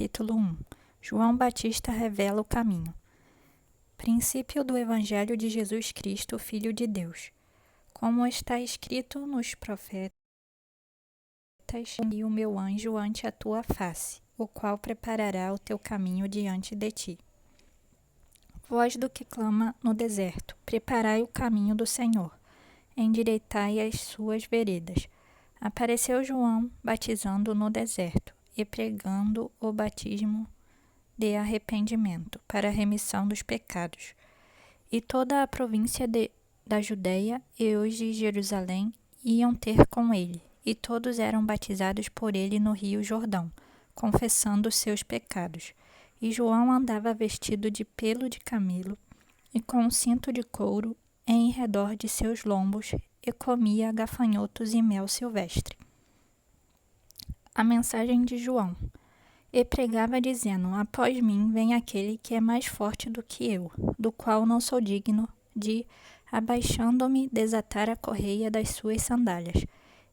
capítulo 1. João Batista revela o caminho. Princípio do Evangelho de Jesus Cristo, Filho de Deus. Como está escrito nos profetas, e o meu anjo ante a tua face, o qual preparará o teu caminho diante de ti. Voz do que clama no deserto, preparai o caminho do Senhor, endireitai as suas veredas. Apareceu João batizando no deserto e pregando o batismo de arrependimento para a remissão dos pecados. E toda a província da Judeia e os de Jerusalém iam ter com ele, e todos eram batizados por ele no rio Jordão, confessando seus pecados. E João andava vestido de pelo de camelo e com um cinto de couro em redor de seus lombos, e comia gafanhotos e mel silvestre. A mensagem de João. E pregava dizendo: após mim vem aquele que é mais forte do que eu, do qual não sou digno de, abaixando-me, desatar a correia das suas sandálias.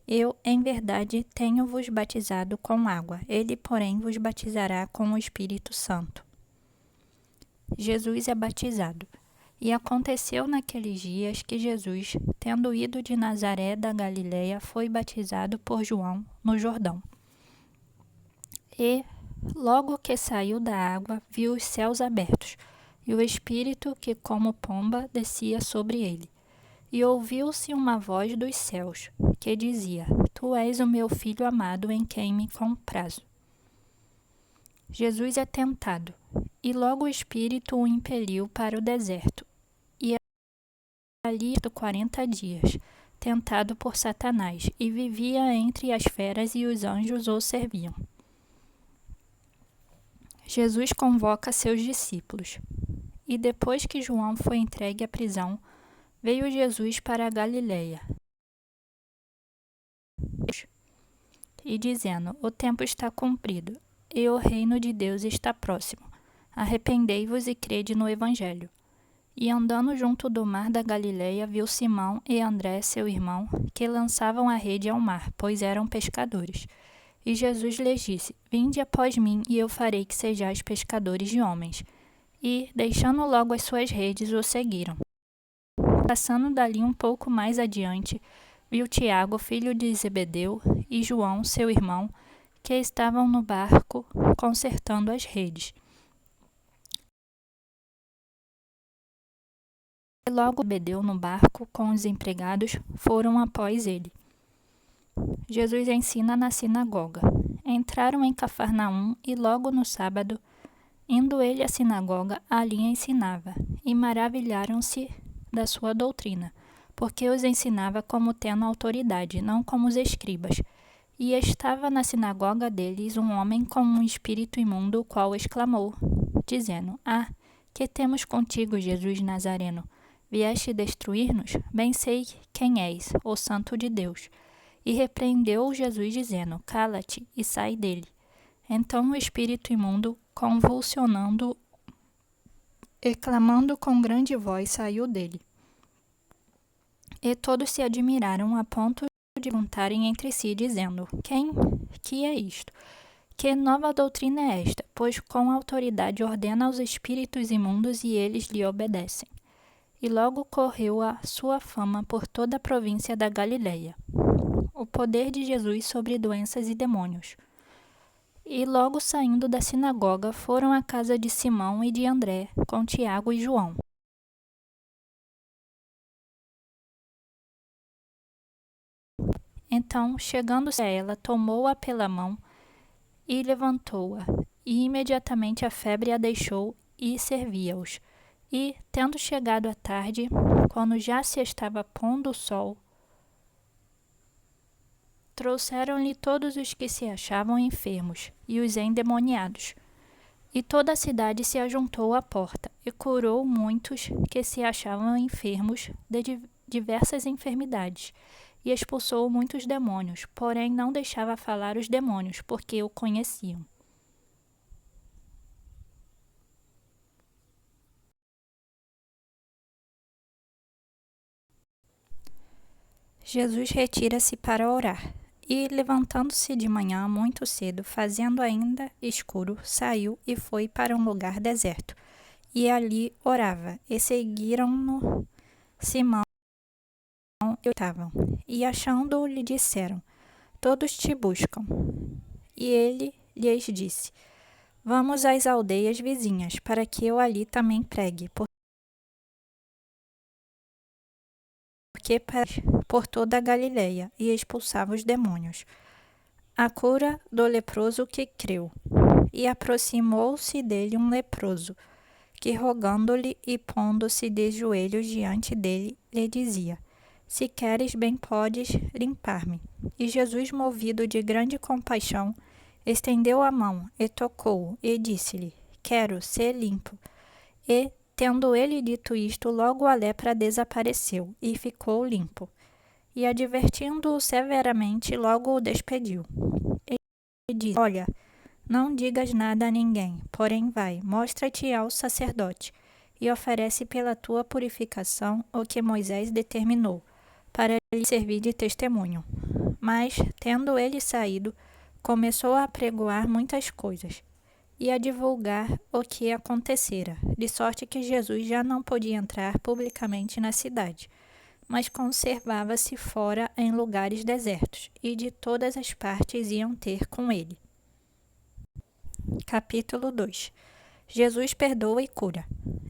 Eu, em verdade, tenho-vos batizado com água, ele, porém, vos batizará com o Espírito Santo. Jesus é batizado. E aconteceu naqueles dias que Jesus, tendo ido de Nazaré da Galileia, foi batizado por João no Jordão. E, logo que saiu da água, viu os céus abertos, e o Espírito que como pomba descia sobre ele. E ouviu-se uma voz dos céus, que dizia: Tu és o meu Filho amado, em quem me comprazo. Jesus é tentado, e logo o Espírito o impeliu para o deserto, e ali 40 dias, tentado por Satanás, e vivia entre as feras, e os anjos o serviam. Jesus convoca seus discípulos. E depois que João foi entregue à prisão, veio Jesus para a Galileia, e dizendo: o tempo está cumprido, e o reino de Deus está próximo. Arrependei-vos e crede no Evangelho. E andando junto do mar da Galileia, viu Simão e André, seu irmão, que lançavam a rede ao mar, pois eram pescadores. E Jesus lhes disse: Vinde após mim, e eu farei que sejais pescadores de homens. E, deixando logo as suas redes, o seguiram. Passando dali um pouco mais adiante, viu Tiago, filho de Zebedeu, e João, seu irmão, que estavam no barco consertando as redes. E logo Zebedeu no barco com os empregados foram após ele. Jesus ensina na sinagoga. Entraram em Cafarnaum e logo no sábado, indo ele à sinagoga, ali ensinava, e maravilharam-se da sua doutrina, porque os ensinava como tendo autoridade, não como os escribas. E estava na sinagoga deles um homem com um espírito imundo, o qual exclamou, dizendo: Ah, que temos contigo, Jesus Nazareno? Vieste destruir-nos? Bem sei quem és, o Santo de Deus. E repreendeu Jesus, dizendo: Cala-te e sai dele. Então o espírito imundo, convulsionando e clamando com grande voz, saiu dele. E todos se admiraram a ponto de perguntarem entre si, dizendo: Que é isto? Que nova doutrina é esta? Pois com autoridade ordena aos espíritos imundos e eles lhe obedecem. E logo correu a sua fama por toda a província da Galileia, o poder de Jesus sobre doenças e demônios. E logo saindo da sinagoga, foram à casa de Simão e de André, com Tiago e João. Então, chegando-se a ela, tomou-a pela mão e levantou-a, e imediatamente a febre a deixou e servia-os. E, tendo chegado a tarde, quando já se estava pondo o sol, trouxeram-lhe todos os que se achavam enfermos e os endemoniados. E toda a cidade se ajuntou à porta, e curou muitos que se achavam enfermos de diversas enfermidades, e expulsou muitos demônios, porém não deixava falar os demônios, porque o conheciam. Jesus retira-se para orar. E, levantando-se de manhã muito cedo, fazendo ainda escuro, saiu e foi para um lugar deserto. E ali orava. E seguiram-no Simão e estavam. E achando-o, lhe disseram: Todos te buscam. E ele lhes disse: Vamos às aldeias vizinhas, para que eu ali também pregue, porque por toda a Galileia, e expulsava os demônios. A cura do leproso que creu. E aproximou-se dele um leproso, que rogando-lhe e pondo-se de joelhos diante dele, lhe dizia: Se queres, bem podes limpar-me. E Jesus, movido de grande compaixão, estendeu a mão e tocou-o, e disse-lhe: Quero ser limpo. E, tendo ele dito isto, logo a lepra desapareceu, e ficou limpo. E, advertindo-o severamente, logo o despediu. E disse: Olha, não digas nada a ninguém, porém vai, mostra-te ao sacerdote, e oferece pela tua purificação o que Moisés determinou, para lhe servir de testemunho. Mas, tendo ele saído, começou a apregoar muitas coisas, e a divulgar o que acontecera, de sorte que Jesus já não podia entrar publicamente na cidade, mas conservava-se fora em lugares desertos, e de todas as partes iam ter com ele. Capítulo 2. Jesus perdoa e cura.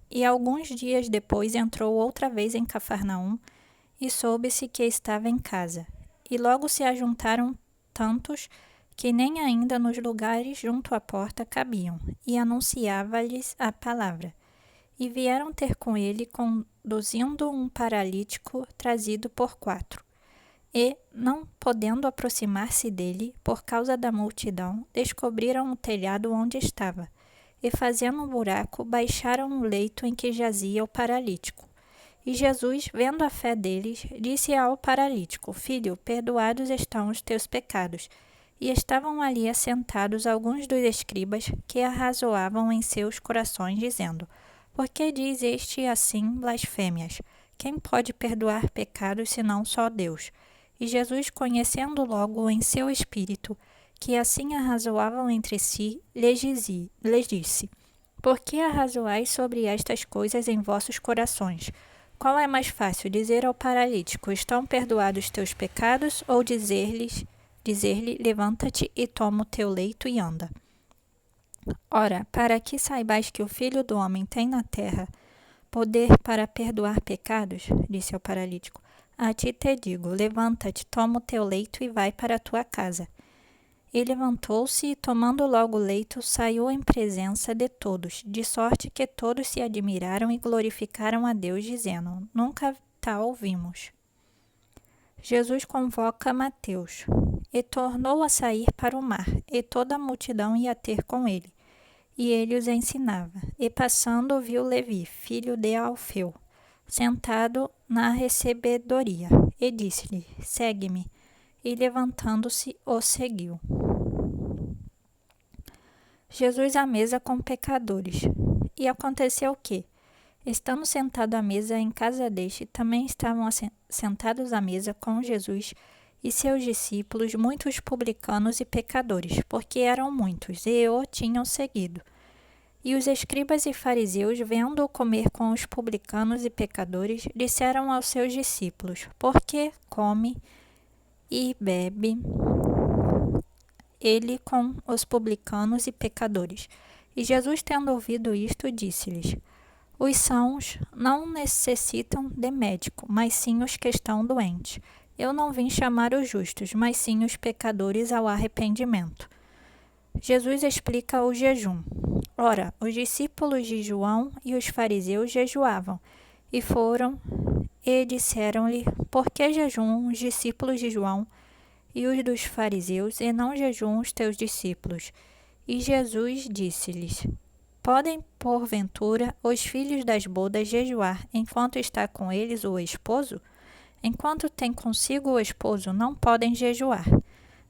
E alguns dias depois entrou outra vez em Cafarnaum, e soube-se que estava em casa. E logo se ajuntaram tantos que nem ainda nos lugares junto à porta cabiam, e anunciava-lhes a palavra. E vieram ter com ele, conduzindo um paralítico trazido por 4. E, não podendo aproximar-se dele, por causa da multidão, descobriram o telhado onde estava, e fazendo um buraco, baixaram o leito em que jazia o paralítico. E Jesus, vendo a fé deles, disse ao paralítico: Filho, perdoados estão os teus pecados. E estavam ali assentados alguns dos escribas que arrazoavam em seus corações, dizendo: Por que diz este assim blasfêmias? Quem pode perdoar pecados senão só Deus? E Jesus, conhecendo logo em seu espírito que assim arrazoavam entre si, lhes disse: Por que arrazoais sobre estas coisas em vossos corações? Qual é mais fácil, dizer ao paralítico: Estão perdoados teus pecados, ou dizer-lhe: Levanta-te e toma o teu leito e anda? Ora, para que saibais que o Filho do Homem tem na terra poder para perdoar pecados, disse ao paralítico, a ti te digo: levanta-te, toma o teu leito e vai para a tua casa. E levantou-se e, tomando logo o leito, saiu em presença de todos, de sorte que todos se admiraram e glorificaram a Deus, dizendo: Nunca tal vimos. Jesus convoca Mateus. E tornou a sair para o mar, e toda a multidão ia ter com ele. E ele os ensinava. E passando, viu Levi, filho de Alfeu, sentado na recebedoria, e disse-lhe: Segue-me. E levantando-se, o seguiu. Jesus à mesa com pecadores. E aconteceu que, estando sentado à mesa em casa deste, também estavam sentados à mesa com Jesus e seus discípulos muitos publicanos e pecadores, porque eram muitos, e o tinham seguido. E os escribas e fariseus, vendo-o comer com os publicanos e pecadores, disseram aos seus discípulos: Por que come e bebe ele com os publicanos e pecadores? E Jesus, tendo ouvido isto, disse-lhes: Os sãos não necessitam de médico, mas sim os que estão doentes. Eu não vim chamar os justos, mas sim os pecadores ao arrependimento. Jesus explica o jejum. Ora, os discípulos de João e os fariseus jejuavam, e foram e disseram-lhe: Por que jejuam os discípulos de João e os dos fariseus, e não jejuam os teus discípulos? E Jesus disse-lhes: Podem, porventura, os filhos das bodas jejuar enquanto está com eles o esposo? Enquanto tem consigo o esposo, não podem jejuar.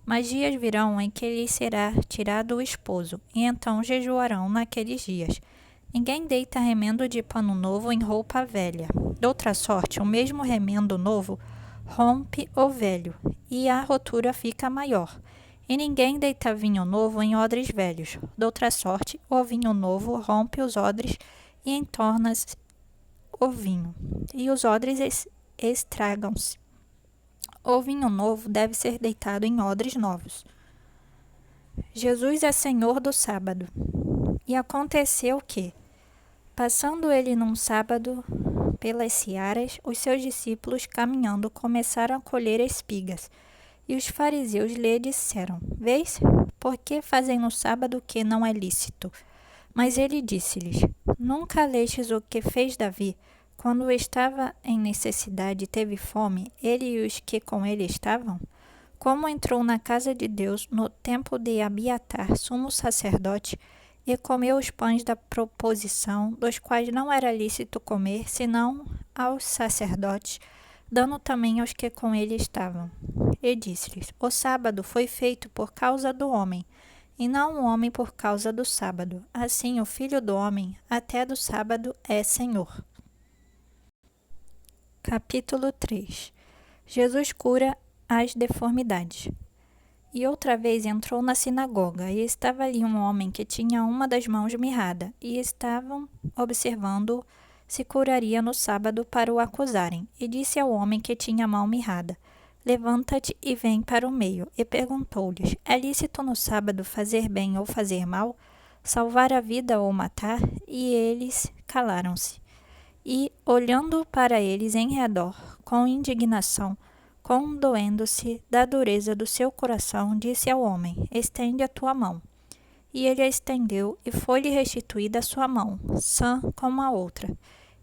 Mas dias virão em que lhes será tirado o esposo, e então jejuarão naqueles dias. Ninguém deita remendo de pano novo em roupa velha. De outra sorte, o mesmo remendo novo rompe o velho, e a rotura fica maior. E ninguém deita vinho novo em odres velhos. Doutra sorte, o vinho novo rompe os odres e entorna-se o vinho, e os odres estragam-se. O vinho novo deve ser deitado em odres novos. Jesus é Senhor do sábado. E aconteceu que, passando ele num sábado pelas searas, os seus discípulos, caminhando, começaram a colher espigas. E os fariseus lhe disseram: Vês, por que fazem no sábado o que não é lícito? Mas ele disse-lhes: Nunca lestes o que fez Davi, quando estava em necessidade e teve fome, ele e os que com ele estavam? Como entrou na casa de Deus no tempo de Abiatar, sumo sacerdote, e comeu os pães da proposição, dos quais não era lícito comer, senão aos sacerdotes, dando também aos que com ele estavam. E disse-lhes: O sábado foi feito por causa do homem, e não o homem por causa do sábado. Assim, o Filho do homem, até do sábado, é Senhor. Capítulo 3. Jesus cura as deformidades. E outra vez entrou na sinagoga, e estava ali um homem que tinha uma das mãos mirrada, e estavam observando se curaria no sábado para o acusarem. E disse ao homem que tinha a mão mirrada: Levanta-te e vem para o meio. E perguntou-lhes: É lícito no sábado fazer bem ou fazer mal? Salvar a vida ou matar? E eles calaram-se. E, olhando para eles em redor, com indignação, condoendo-se da dureza do seu coração, disse ao homem: Estende a tua mão. E ele a estendeu, e foi-lhe restituída a sua mão, sã como a outra.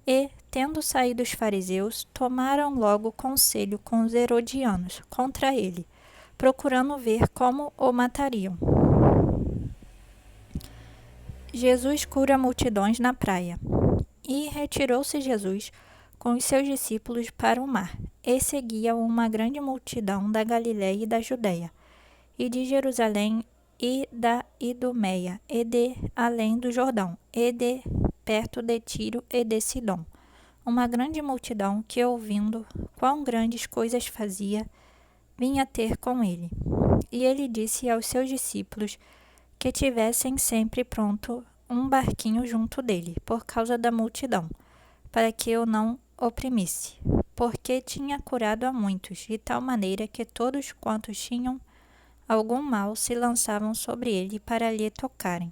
E, tendo saído os fariseus, tomaram logo conselho com os herodianos contra ele, procurando ver como o matariam. Jesus cura multidões na praia. E retirou-se Jesus com os seus discípulos para o mar, e seguia uma grande multidão da Galiléia e da Judéia, e de Jerusalém e da Idumeia, e de além do Jordão, e de perto de Tiro e de Sidom. Uma grande multidão que, ouvindo quão grandes coisas fazia, vinha ter com ele. E ele disse aos seus discípulos que tivessem sempre pronto um barquinho junto dele, por causa da multidão, para que o não oprimisse, porque tinha curado a muitos, de tal maneira que todos quantos tinham algum mal se lançavam sobre ele para lhe tocarem.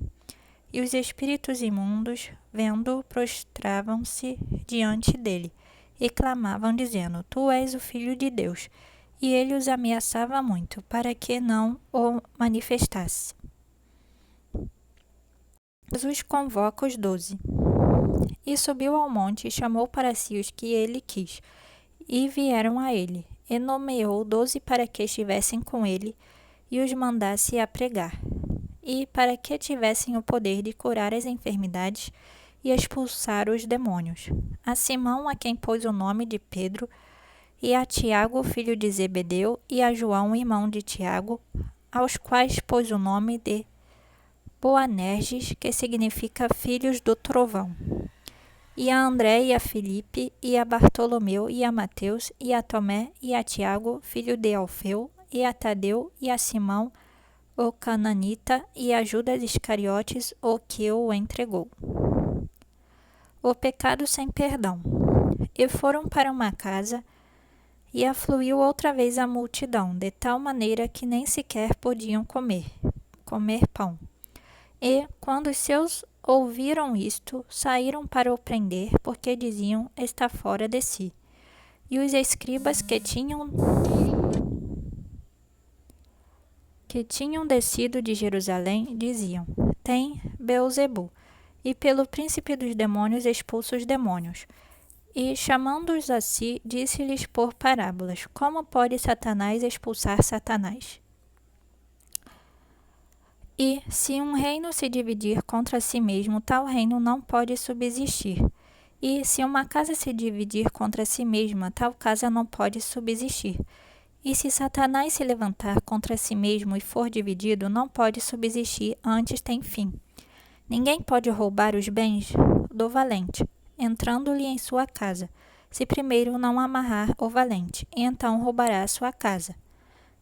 E os espíritos imundos, vendo-o, prostravam-se diante dele, e clamavam, dizendo: Tu és o Filho de Deus. E ele os ameaçava muito, para que não o manifestasse. Jesus convoca os 12. E subiu ao monte e chamou para si os que ele quis, e vieram a ele. E nomeou 12 para que estivessem com ele, e os mandasse a pregar, e para que tivessem o poder de curar as enfermidades e expulsar os demônios. A Simão, a quem pôs o nome de Pedro, e a Tiago, filho de Zebedeu, e a João, irmão de Tiago, aos quais pôs o nome de Boanerges, que significa filhos do trovão, e a André, e a Filipe, e a Bartolomeu, e a Mateus, e a Tomé, e a Tiago, filho de Alfeu, e a Tadeu, e a Simão, o cananita, e a Judas Iscariotes, o que o entregou. O pecado sem perdão. E foram para uma casa, e afluiu outra vez a multidão, de tal maneira que nem sequer podiam comer pão. E, quando os seus ouviram isto, saíram para o prender, porque diziam: Está fora de si. E os escribas que tinham descido de Jerusalém diziam: Tem Beelzebu, e pelo príncipe dos demônios expulsa os demônios. E, chamando-os a si, disse-lhes por parábolas: Como pode Satanás expulsar Satanás? E, se um reino se dividir contra si mesmo, tal reino não pode subsistir. E, se uma casa se dividir contra si mesma, tal casa não pode subsistir. E se Satanás se levantar contra si mesmo e for dividido, não pode subsistir, antes tem fim. Ninguém pode roubar os bens do valente, entrando-lhe em sua casa. se primeiro não amarrar o valente, e então roubará sua casa.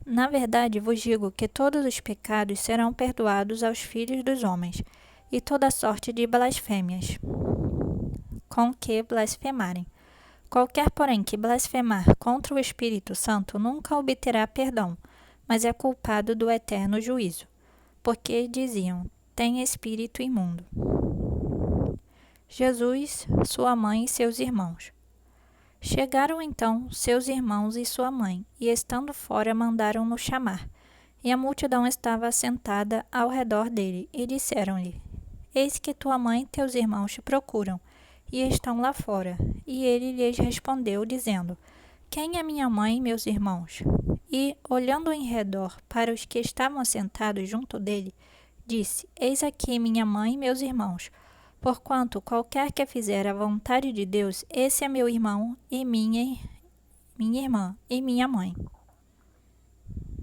Na verdade vos digo que todos os pecados serão perdoados aos filhos dos homens, e toda sorte de blasfêmias com que blasfemarem. Qualquer, porém, que blasfemar contra o Espírito Santo nunca obterá perdão, mas é culpado do eterno juízo, porque diziam: tem espírito imundo. Jesus, sua mãe e seus irmãos. Chegaram então seus irmãos e sua mãe, e estando fora mandaram-no chamar. E a multidão estava assentada ao redor dele, e disseram-lhe: Eis que tua mãe e teus irmãos te procuram, e estão lá fora. E ele lhes respondeu, dizendo: Quem é minha mãe e meus irmãos? E, olhando em redor para os que estavam assentados junto dele, disse: Eis aqui minha mãe e meus irmãos. Porquanto qualquer que fizer a vontade de Deus, esse é meu irmão e minha irmã e minha mãe.